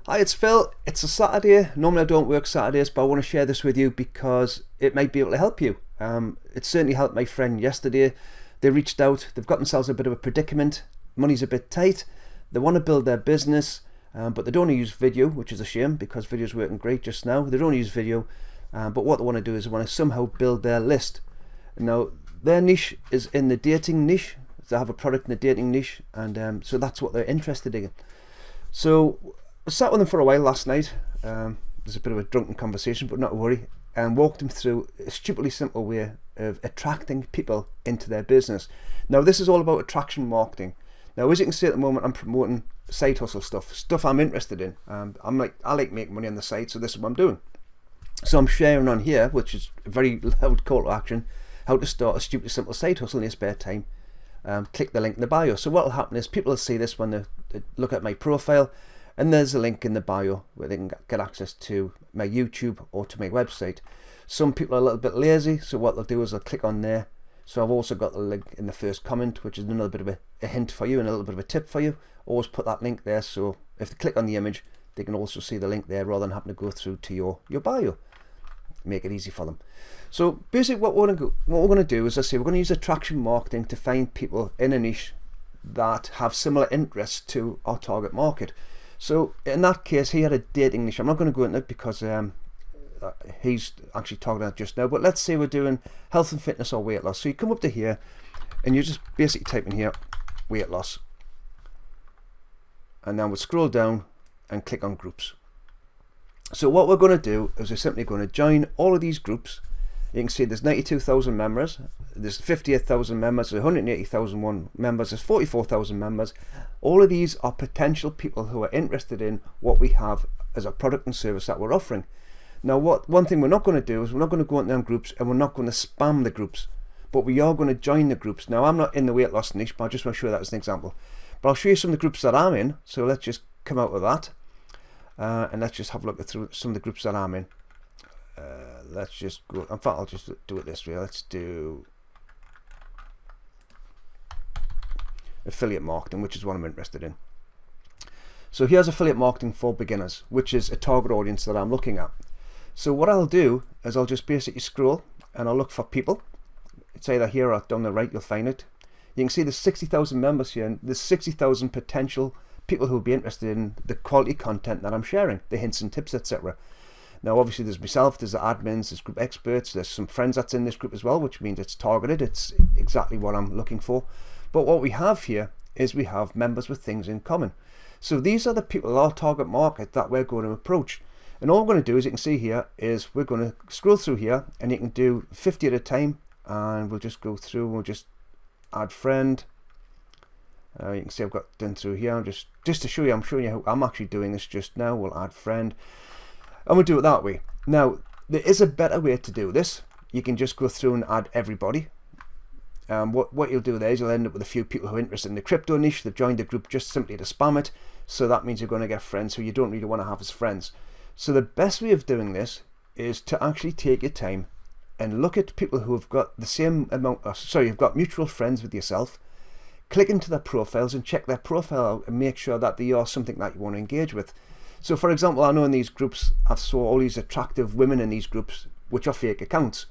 Hi, it's Phil. It's a Saturday. Normally I don't work Saturdays, but I want to share this with you because it might be able to help you. It certainly helped my friend yesterday. They reached out. They've got themselves a bit of a predicament. Money's a bit tight. They want to build their business, but they don't want to use video, which is a shame because video's working great just now. They don't want to use video, but what they want to do is they want to somehow build their list. Now, their niche is in the dating niche. They have a product in the dating niche, and so that's what they're interested in. So I sat with them for a while last night. There's a bit of a drunken conversation, but not to worry, and walked them through a stupidly simple way of attracting people into their business. Now, this is all about attraction marketing. Now, as you can see at the moment, I'm promoting side hustle stuff I'm interested in. I like making money on the side, so this is what I'm doing. So I'm sharing on here, which is a very loud call to action, how to start a stupidly simple side hustle in your spare time. Click the link in the bio. So what will happen is people will see this when they look at my profile, and there's a link in the bio where they can get access to my YouTube or to my website. Some people are a little bit lazy, so what they'll do is they'll click on there. So I've also got the link in the first comment, which is another bit of a hint for you and a little bit of a tip for you. Always put that link there, so if they click on the image, they can also see the link there rather than having to go through to your bio. Make it easy for them. So basically what we're going to do is, we're going to use attraction marketing to find people in a niche that have similar interests to our target market. So in that case, he had a dating niche. I'm not going to go into it because he's actually talking about it just now, but let's say we're doing health and fitness or weight loss. So you come up to here and you just basically type in here weight loss, and then we'll scroll down and click on groups. So what we're going to do is we're simply going to join all of these groups. You can see there's 92,000 members, there's 58,000 members, there's 180,000 members, there's 44,000 members. All of these are potential people who are interested in what we have as a product and service that we're offering. Now, one thing we're not going to do is we're not going to go into them groups, and we're not going to spam the groups, but we are going to join the groups. Now, I'm not in the weight loss niche, but I just want to show you that as an example. But I'll show you some of the groups that I'm in. So let's just come out of that, and let's just have a look through some of the groups that I'm in. Let's just go, in fact I'll just do it this way. Let's do affiliate marketing, which is what I'm interested in. So here's affiliate marketing for beginners, which is a target audience that I'm looking at. So what I'll do is I'll just basically scroll and I'll look for people. It's either here or down the right, you'll find it. You can see there's 60,000 members here, and there's 60,000 potential people who will be interested in the quality content that I'm sharing, the hints and tips, etc. Now, obviously, there's myself, there's the admins, there's group experts, there's some friends that's in this group as well, which means it's targeted. It's exactly what I'm looking for. But what we have here is we have members with things in common. So these are the people, our target market, that we're going to approach. And all we're going to do, as you can see here, is we're going to scroll through here, and you can do 50 at a time, and we'll just go through, we'll just add friend. You can see I've got done through here. Just to show you, I'm showing you how I'm actually doing this just now. We'll add friend. And we'll do it that way. Now, there is a better way to do this. You can just go through and add everybody. What you'll do there is you'll end up with a few people who are interested in the crypto niche. They've joined the group just simply to spam it. So that means you're going to get friends who you don't really want to have as friends. So the best way of doing this is to actually take your time and look at people who have got the same amount, you've got mutual friends with yourself. Click into their profiles and check their profile out and make sure that they are something that you want to engage with. So for example, I know in these groups, I've saw all these attractive women in these groups, which are fake accounts.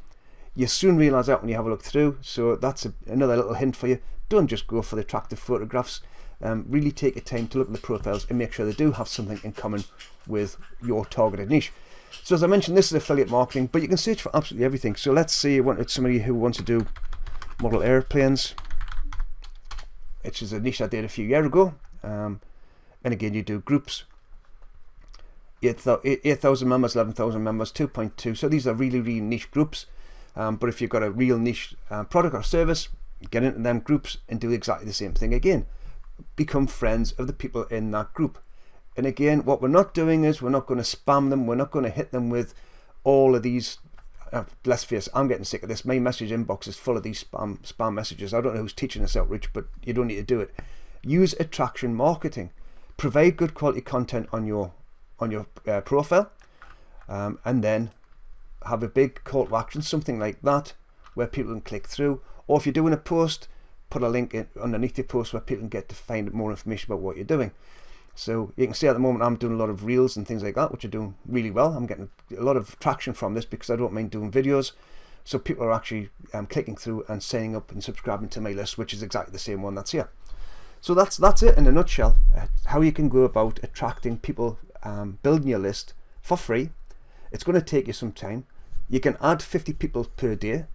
You soon realise that when you have a look through. So that's another little hint for you. Don't just go for the attractive photographs. Really take your time to look at the profiles and make sure they do have something in common with your targeted niche. So as I mentioned, this is affiliate marketing, but you can search for absolutely everything. So let's say you wanted somebody who wants to do model airplanes, which is a niche I did a few years ago. And again, you do groups. 8,000 members, 11,000 members, 2.2. So these are really, really niche groups. But if you've got a real niche product or service, get into them groups and do exactly the same thing again. Become friends of the people in that group. And again, what we're not doing is we're not going to spam them. We're not going to hit them with all of these. Let's face it, I'm getting sick of this. My message inbox is full of these spam messages. I don't know who's teaching this outreach, but you don't need to do it. Use attraction marketing. Provide good quality content on your profile, and then have a big call to action, something like that, where people can click through. Or if you're doing a post, put a link in underneath your post where people can get to find more information about what you're doing. So you can see at the moment I'm doing a lot of reels and things like that, which are doing really well. I'm getting a lot of traction from this because I don't mind doing videos. So people are actually clicking through and signing up and subscribing to my list, which is exactly the same one that's here. So that's it in a nutshell, how you can go about attracting people, building your list for free. It's going to take you some time. You can add 50 people per day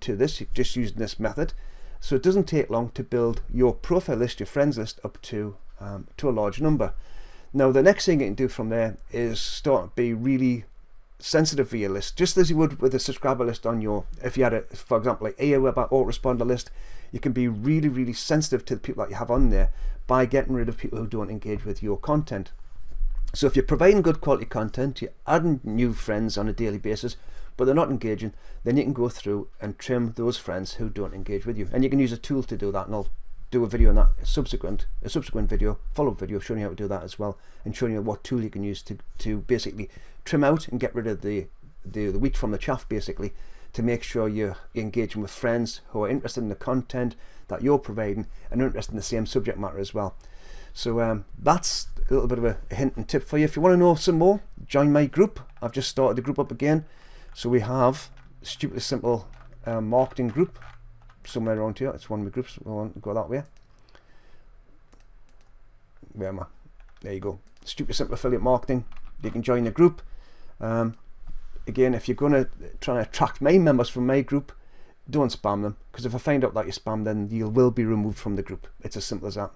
to this, just using this method. So it doesn't take long to build your profile list, your friends list, up to a large number. Now the next thing you can do from there is start to be really sensitive for your list, just as you would with a subscriber list on your, if you had a, for example, like Aweber autoresponder list. You can be really sensitive to the people that you have on there by getting rid of people who don't engage with your content. So if you're providing good quality content, you're adding new friends on a daily basis, but they're not engaging, then you can go through and trim those friends who don't engage with you. And you can use a tool to do that, and I'll do a video on that, a subsequent video, follow-up video, showing you how to do that as well, and showing you what tool you can use to basically trim out and get rid of the wheat from the chaff, basically, to make sure you're engaging with friends who are interested in the content that you're providing and are interested in the same subject matter as well. So that's a little bit of a hint and tip for you. If you want to know some more, join my group. I've just started the group up again. So we have Stupidly Simple marketing group somewhere around here. It's one of my groups. We want to go that way. Where am I? There you go. Stupidly Simple Affiliate Marketing. You can join the group. Again, if you're going to try and attract my members from my group, don't spam them, because if I find out that you spam, then you will be removed from the group. It's as simple as that.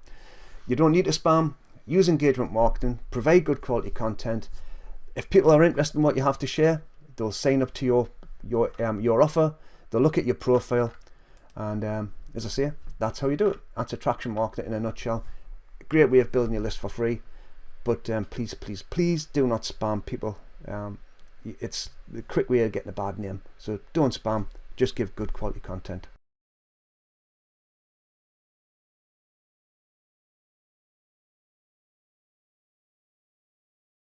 You don't need to spam. Use engagement marketing. Provide good quality content. If people are interested in what you have to share, they'll sign up to your offer. They'll look at your profile, and as I say, that's how you do it. That's attraction marketing in a nutshell. A great way of building your list for free. But please do not spam people. It's the quick way of getting a bad name. So don't spam, just give good quality content.